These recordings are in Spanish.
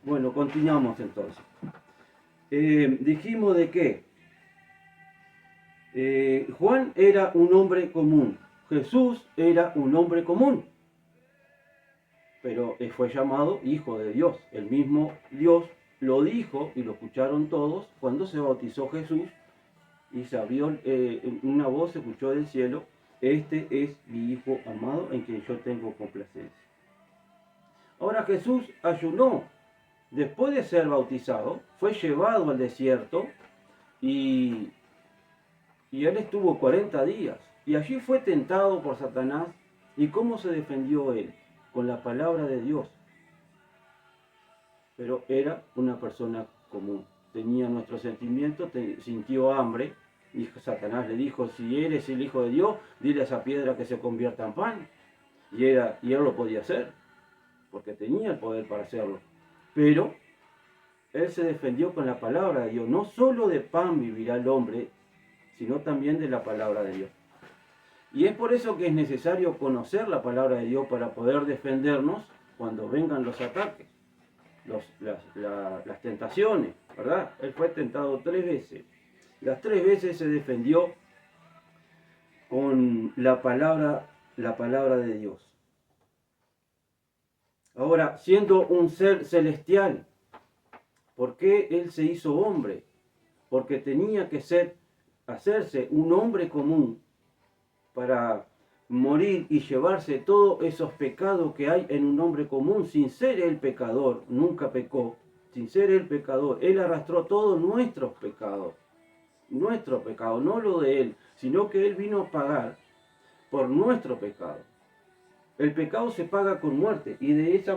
Bueno, continuamos entonces. Dijimos de que Juan era un hombre común, Jesús era un hombre común, pero fue llamado Hijo de Dios. El mismo Dios lo dijo y lo escucharon todos cuando se bautizó Jesús y se abrió una voz, se escuchó del cielo: este es mi Hijo amado en quien yo tengo complacencia. Ahora Jesús ayunó. Después de ser bautizado, fue llevado al desierto y él estuvo 40 días. Y allí fue tentado por Satanás. ¿Y cómo se defendió él? Con la palabra de Dios. Pero era una persona común. Tenía nuestros sentimientos, sintió hambre. Y Satanás le dijo: si eres el Hijo de Dios, dile a esa piedra que se convierta en pan. Y él lo podía hacer, porque tenía el poder para hacerlo. Pero él se defendió con la palabra de Dios. No solo de pan vivirá el hombre, sino también de la palabra de Dios. Y es por eso que es necesario conocer la palabra de Dios para poder defendernos cuando vengan los ataques, las tentaciones, ¿verdad? Él fue tentado 3 veces. Las 3 veces se defendió con la palabra de Dios. Ahora, siendo un ser celestial, ¿por qué él se hizo hombre? Porque tenía que hacerse un hombre común para morir y llevarse todos esos pecados que hay en un hombre común, sin ser el pecador, nunca pecó, sin ser el pecador. Él arrastró todos nuestros pecados, no lo de él, sino que él vino a pagar por nuestro pecado. El pecado se paga con muerte, y de esa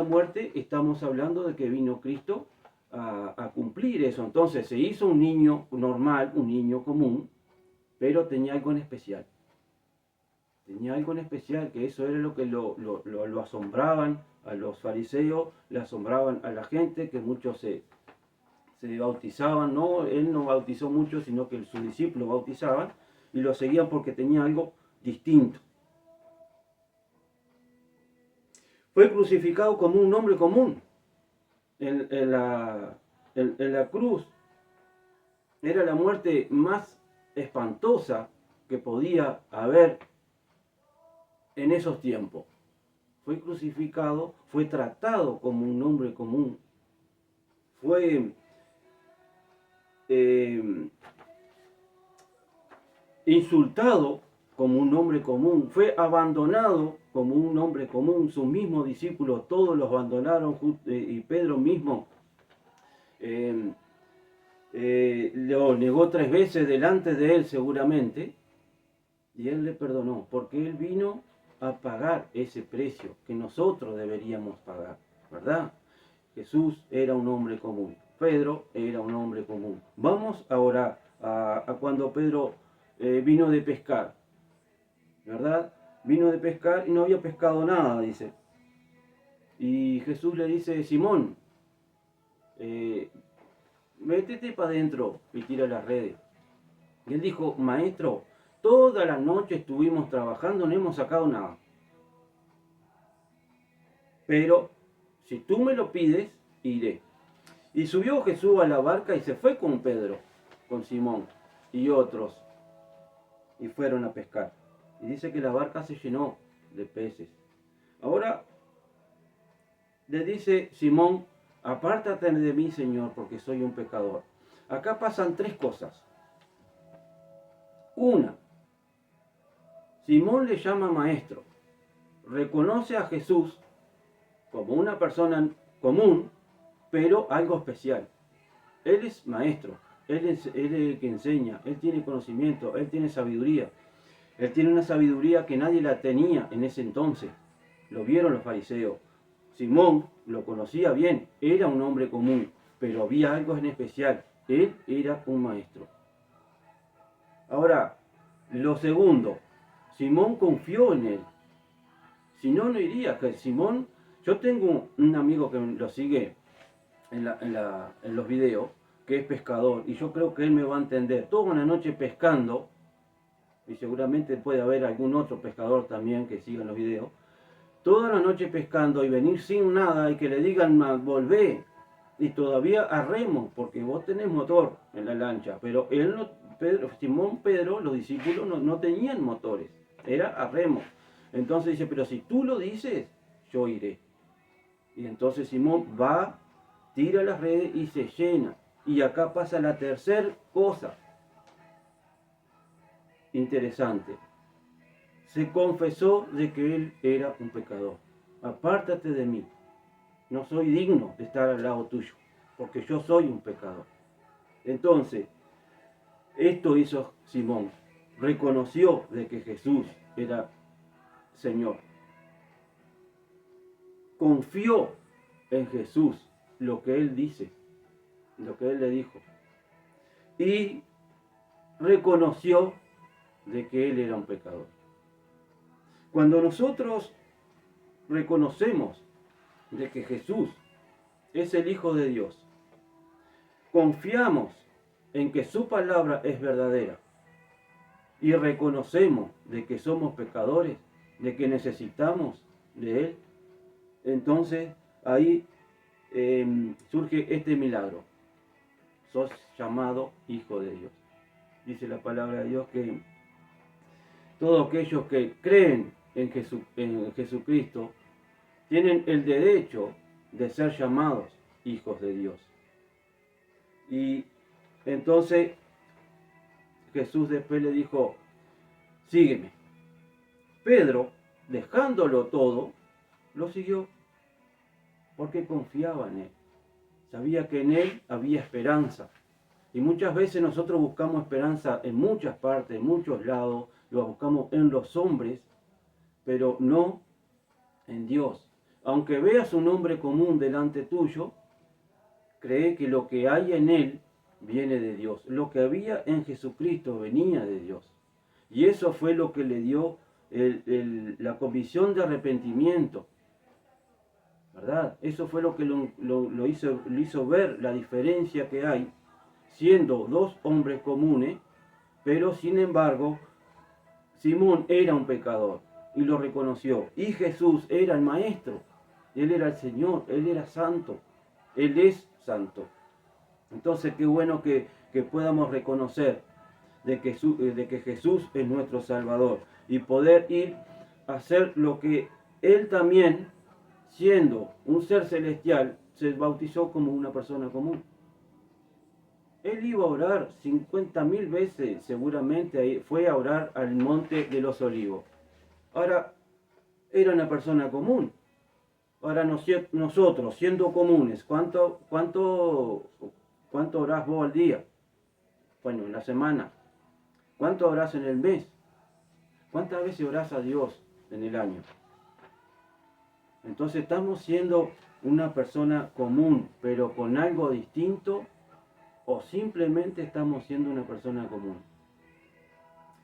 muerte estamos hablando de que vino Cristo a cumplir eso. Entonces se hizo un niño normal, un niño común, pero tenía algo en especial. Tenía algo en especial, que eso era lo que lo asombraban a los fariseos, le asombraban a la gente, que muchos se bautizaban. No, él no bautizó mucho, sino que sus discípulos bautizaban y lo seguían porque tenía algo distinto. Fue crucificado como un hombre común. En la cruz era la muerte más espantosa que podía haber en esos tiempos. Fue crucificado, fue tratado como un hombre común, fue insultado como un hombre común, fue abandonado como un hombre común. Sus mismos discípulos todos los abandonaron, y Pedro mismo lo negó 3 veces delante de él seguramente, y él le perdonó, porque él vino a pagar ese precio que nosotros deberíamos pagar, ¿verdad? Jesús era un hombre común, Pedro era un hombre común. Vamos ahora a cuando Pedro vino de pescar, ¿verdad? Vino de pescar y no había pescado nada, dice. Y Jesús le dice: Simón, métete para adentro y tira las redes. Y él dijo: maestro, toda la noche estuvimos trabajando, no hemos sacado nada. Pero si tú me lo pides, iré. Y subió Jesús a la barca y se fue con Pedro, con Simón y otros, y fueron a pescar. Y dice que la barca se llenó de peces. Ahora le dice Simón: apártate de mí, Señor, porque soy un pecador. Acá pasan 3 cosas. Una, Simón le llama maestro, reconoce a Jesús como una persona común, pero algo especial. Él es maestro, él es el que enseña, él tiene conocimiento, él tiene sabiduría. Él tiene una sabiduría que nadie la tenía en ese entonces. Lo vieron los fariseos. Simón lo conocía bien, era un hombre común, pero había algo en especial. Él era un maestro. Ahora, lo segundo, Simón confió en él. Si no, no iría. Simón, yo tengo un amigo que lo sigue en los videos, que es pescador, y yo creo que él me va a entender. Toda una noche pescando, y seguramente puede haber algún otro pescador también que siga en los videos. toda la noche pescando y venir sin nada y que le digan volvé y todavía a remo, porque vos tenés motor en la lancha, pero él no, Simón Pedro, los discípulos no tenían motores, era a remo. Entonces dice, pero si tú lo dices, yo iré. Y entonces Simón va, tira las redes y se llena. Y acá pasa la tercera cosa interesante. Se confesó de que él era un pecador. Apártate de mí. No soy digno de estar al lado tuyo, porque yo soy un pecador. Entonces, esto hizo Simón. Reconoció de que Jesús era Señor. Confió en Jesús, lo que Él dice, lo que Él le dijo. Y reconoció de que Él era un pecador. Cuando nosotros reconocemos de que Jesús es el Hijo de Dios, confiamos en que su palabra es verdadera y reconocemos de que somos pecadores, de que necesitamos de Él, entonces ahí surge este milagro. Sos llamado Hijo de Dios. Dice la palabra de Dios que todos aquellos que creen en Jesucristo tienen el derecho de ser llamados hijos de Dios. Y entonces Jesús después le dijo, sígueme. Pedro, dejándolo todo, lo siguió porque confiaba en él. Sabía que en él había esperanza. Y muchas veces nosotros buscamos esperanza en muchas partes, en muchos lados, lo buscamos en los hombres, pero no en Dios. Aunque veas un hombre común delante tuyo, cree que lo que hay en él viene de Dios. Lo que había en Jesucristo venía de Dios. Y eso fue lo que le dio la convicción de arrepentimiento. ¿Verdad? Eso fue lo que lo hizo ver la diferencia que hay, siendo dos hombres comunes, pero sin embargo, Simón era un pecador y lo reconoció. Y Jesús era el Maestro, Él era el Señor, Él era santo, Él es santo. Entonces, qué bueno que podamos reconocer de que Jesús es nuestro Salvador y poder ir a hacer lo que Él también, siendo un ser celestial, se bautizó como una persona común. Él iba a orar 50.000 veces, seguramente fue a orar al monte de los olivos. Ahora, era una persona común. Ahora nosotros, siendo comunes, ¿cuánto orás vos al día? Bueno, en la semana. ¿Cuánto orás en el mes? ¿Cuántas veces orás a Dios en el año? Entonces estamos siendo una persona común, pero con algo distinto, o simplemente estamos siendo una persona común.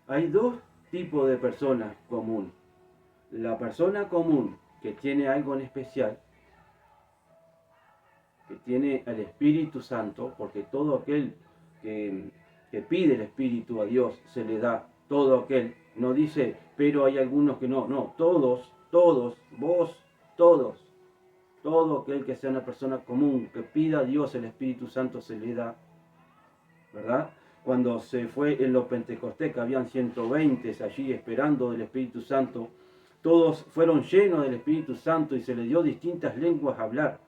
Hay dos tipos de personas comunes. La persona común que tiene algo en especial, que tiene al Espíritu Santo, porque todo aquel que pide el Espíritu a Dios se le da, todo aquel, no dice, pero hay algunos que no, todos, vos, todos, todo aquel que sea una persona común, que pida a Dios el Espíritu Santo se le da, ¿verdad? Cuando se fue en los Pentecostés, que habían 120 allí esperando del Espíritu Santo, todos fueron llenos del Espíritu Santo y se les dio distintas lenguas a hablar.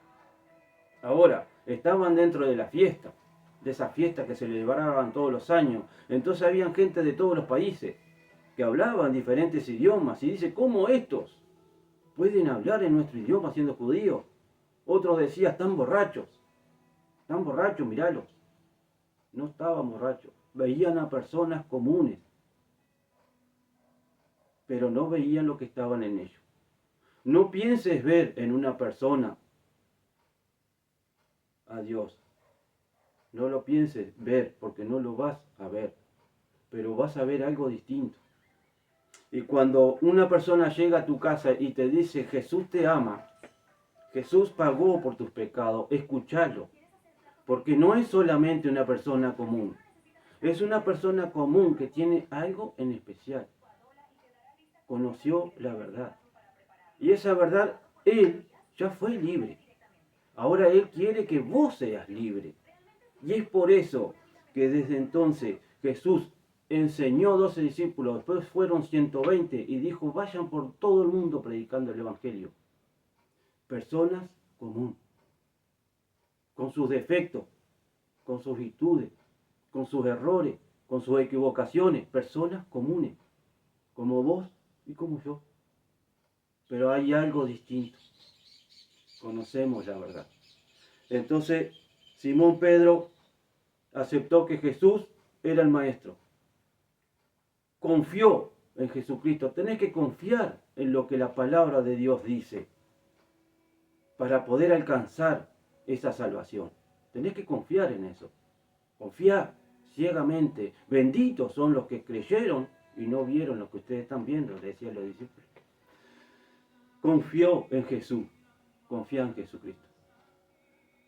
Ahora, estaban dentro de la fiesta, de esa fiesta que se celebraban todos los años. Entonces habían gente de todos los países que hablaban diferentes idiomas. Y dice, ¿cómo estos pueden hablar en nuestro idioma siendo judíos? Otros decían, están borrachos, míralos. No estaban borrachos, veían a personas comunes, pero no veían lo que estaban en ellos. No pienses ver en una persona a Dios. No lo pienses ver, porque no lo vas a ver, pero vas a ver algo distinto. Y cuando una persona llega a tu casa y te dice, Jesús te ama, Jesús pagó por tus pecados, escúchalo. Porque no es solamente una persona común, es una persona común que tiene algo en especial. Conoció la verdad. Y esa verdad, Él ya fue libre. Ahora Él quiere que vos seas libre. Y es por eso que desde entonces Jesús enseñó 12 discípulos, después fueron 120 y dijo, vayan por todo el mundo predicando el Evangelio. Personas comunes, con sus defectos, con sus virtudes, con sus errores, con sus equivocaciones, personas comunes, como vos y como yo. Pero hay algo distinto. Conocemos la verdad. Entonces, Simón Pedro aceptó que Jesús era el maestro. Confió en Jesucristo. Tenés que confiar en lo que la palabra de Dios dice para poder alcanzar esa salvación. Tenés que confiar en eso. Confiar ciegamente. Benditos son los que creyeron y no vieron lo que ustedes están viendo, decían los discípulos. Confió en Jesús. Confía en Jesucristo.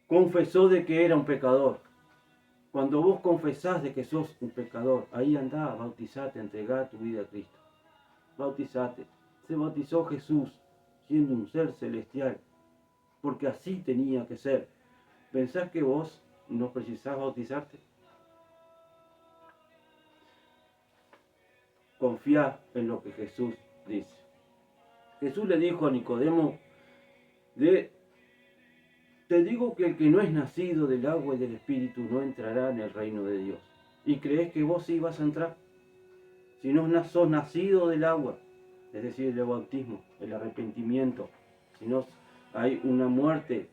Confesó de que era un pecador. Cuando vos confesás de que sos un pecador, ahí andá, bautizate, entregá tu vida a Cristo. Bautizate. Se bautizó Jesús, siendo un ser celestial, porque así tenía que ser. ¿Pensás que vos no precisás bautizarte? Confía en lo que Jesús dice. Jesús le dijo a Nicodemo, te digo que el que no es nacido del agua y del Espíritu no entrará en el reino de Dios. ¿Y crees que vos sí vas a entrar? Si no sos nacido del agua, es decir, el bautismo, el arrepentimiento, si no hay una muerte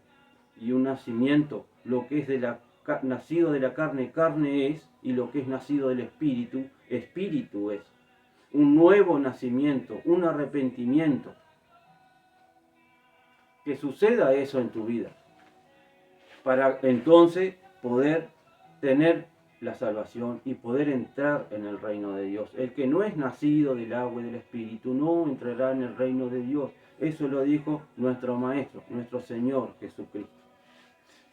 y un nacimiento, lo que es nacido de la carne, carne es, y lo que es nacido del Espíritu, Espíritu es. Un nuevo nacimiento, un arrepentimiento. Que suceda eso en tu vida, para entonces poder tener la salvación y poder entrar en el reino de Dios. El que no es nacido del agua y del Espíritu no entrará en el reino de Dios. Eso lo dijo nuestro Maestro, nuestro Señor Jesucristo.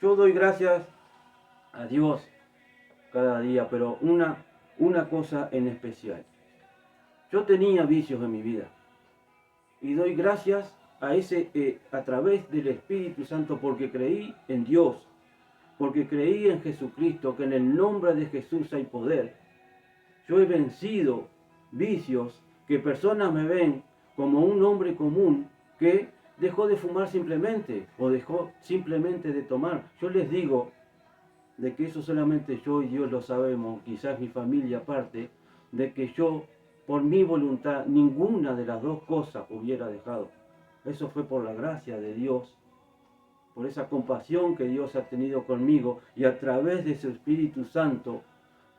Yo doy gracias a Dios cada día, pero una cosa en especial. Yo tenía vicios en mi vida y doy gracias a través del Espíritu Santo porque creí en Dios, porque creí en Jesucristo, que en el nombre de Jesús hay poder. Yo he vencido vicios que personas me ven como un hombre común que dejó de fumar simplemente o dejó simplemente de tomar. Yo les digo de que eso solamente yo y Dios lo sabemos, quizás mi familia aparte, de que yo por mi voluntad ninguna de las dos cosas hubiera dejado. Eso fue por la gracia de Dios, por esa compasión que Dios ha tenido conmigo y a través de su Espíritu Santo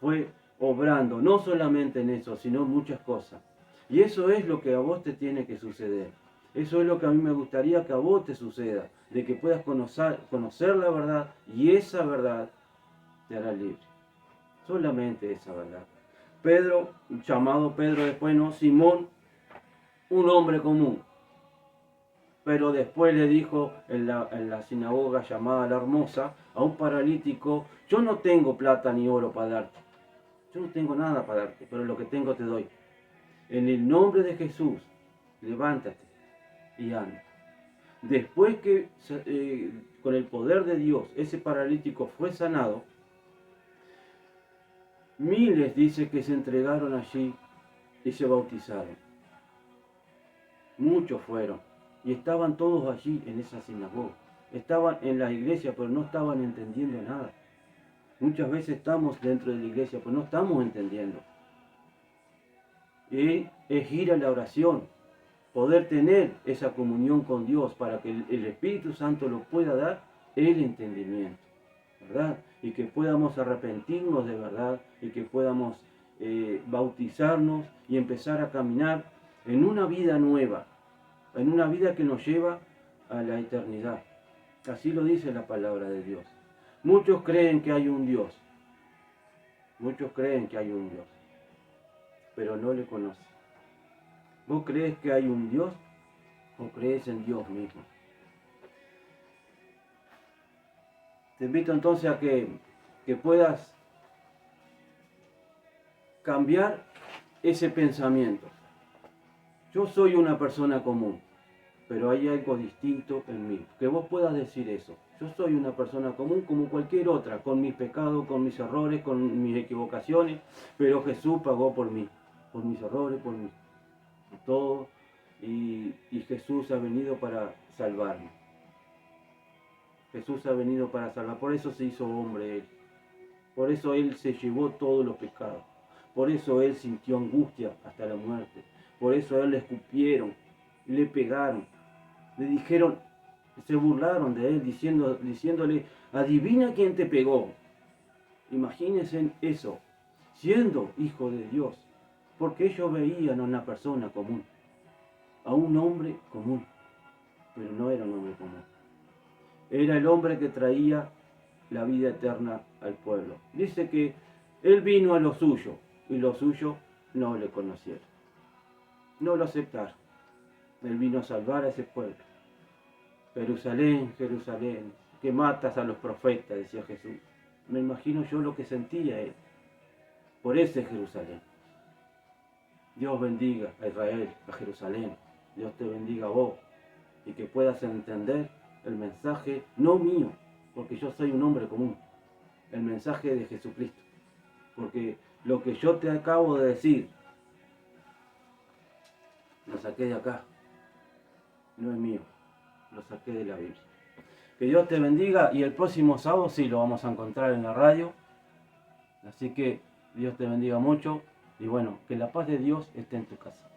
fue obrando, no solamente en eso, sino en muchas cosas. Y eso es lo que a vos te tiene que suceder. Eso es lo que a mí me gustaría que a vos te suceda, de que puedas conocer la verdad y esa verdad te hará libre. Solamente esa verdad. Pedro, llamado Pedro después, no, Simón, un hombre común. Pero después le dijo en la sinagoga llamada La Hermosa a un paralítico, yo no tengo plata ni oro para darte. Yo no tengo nada para darte, pero lo que tengo te doy. En el nombre de Jesús, levántate y anda. Después que con el poder de Dios ese paralítico fue sanado, miles dice que se entregaron allí y se bautizaron. Muchos fueron. Y estaban todos allí en esa sinagoga. Estaban en la iglesia, pero no estaban entendiendo nada. Muchas veces estamos dentro de la iglesia, pero no estamos entendiendo. Y es ir a la oración, poder tener esa comunión con Dios para que el Espíritu Santo lo pueda dar el entendimiento, ¿verdad? Y que podamos arrepentirnos de verdad y que podamos bautizarnos y empezar a caminar en una vida nueva, en una vida que nos lleva a la eternidad. Así lo dice la palabra de Dios. Muchos creen que hay un Dios. Muchos creen que hay un Dios, pero no le conocen. ¿Vos crees que hay un Dios o crees en Dios mismo? Te invito entonces a que puedas cambiar ese pensamiento. Yo soy una persona común, pero hay algo distinto en mí. Que vos puedas decir eso. Yo soy una persona común como cualquier otra, con mis pecados, con mis errores, con mis equivocaciones, pero Jesús pagó por mí, por mis errores, por todo, y Jesús ha venido para salvarme. Jesús ha venido para salvar, por eso se hizo hombre Él. Por eso Él se llevó todos los pecados. Por eso Él sintió angustia hasta la muerte. Por eso a Él le escupieron, le pegaron, le dijeron, se burlaron de Él diciéndole, adivina quién te pegó. Imagínense eso, siendo hijo de Dios. Porque ellos veían a una persona común, a un hombre común. Pero no era un hombre común. Era el hombre que traía la vida eterna al pueblo. Dice que Él vino a lo suyo y los suyos no le conocieron. No lo aceptaron. Él vino a salvar a ese pueblo. Jerusalén, Jerusalén, que matas a los profetas, decía Jesús. Me imagino yo lo que sentía Él por ese Jerusalén. Dios bendiga a Israel, a Jerusalén. Dios te bendiga a vos y que puedas entender el mensaje, no mío, porque yo soy un hombre común, el mensaje de Jesucristo. Porque lo que yo te acabo de decir, lo saqué de acá, no es mío, lo saqué de la Biblia. Que Dios te bendiga y el próximo sábado sí lo vamos a encontrar en la radio. Así que Dios te bendiga mucho y bueno, que la paz de Dios esté en tu casa.